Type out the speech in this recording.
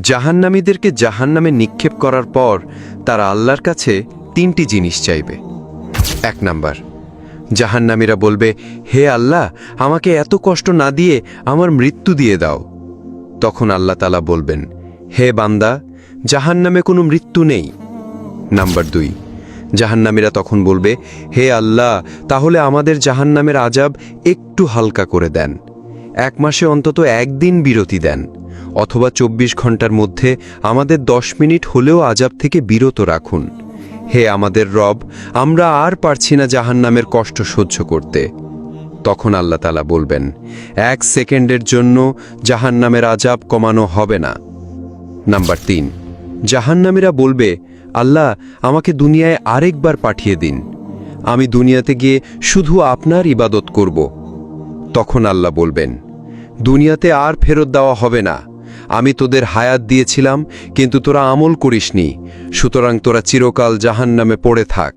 জাহান্নামীদেরকে জাহান্নামে নিক্ষেপ করার পর তারা আল্লাহর কাছে 3টি জিনিস চাইবে। 1 নাম্বার, জাহান্নামীরা বলবে, হে আল্লাহ, আমাকে এত কষ্ট না দিয়ে আমার মৃত্যু দিয়ে দাও। তখন আল্লাহ তাআলা বলবেন, হে বান্দা, জাহান্নামে কোনো মৃত্যু নেই। নাম্বার 2, জাহান্নামীরা তখন বলবে, হে আল্লাহ, তাহলে আমাদের জাহান্নামের আযাব একটু হালকা করে দেন, 1 মাসে অন্তত 1 দিন বিরতি দেন, অথবা 24 ঘন্টার মধ্যে আমাদের 10 মিনিট হলেও আযাব থেকে বিরত রাখুন। হে আমাদের রব, আমরা আর পারছি না জাহান্নামের কষ্ট সহ্য করতে। তখন আল্লাহ তাআলা বলবেন, 1 সেকেন্ডের জন্য জাহান্নামের আযাব কমানো হবে না। নাম্বার 3, জাহান্নামীরা বলবে, আল্লাহ, আমাকে দুনিয়ায় আরেকবার পাঠিয়ে দিন, আমি দুনিয়াতে গিয়ে শুধু আপনার ইবাদত করব। তখন আল্লাহ বলবেন, দুনিয়াতে আর ফেরত দেওয়া হবে না, আমি তোদের হায়াত দিয়েছিলাম কিন্তু তোরা আমল করিসনি, সুতরাং তোরা চিরকাল জাহান্নামে পড়ে থাক।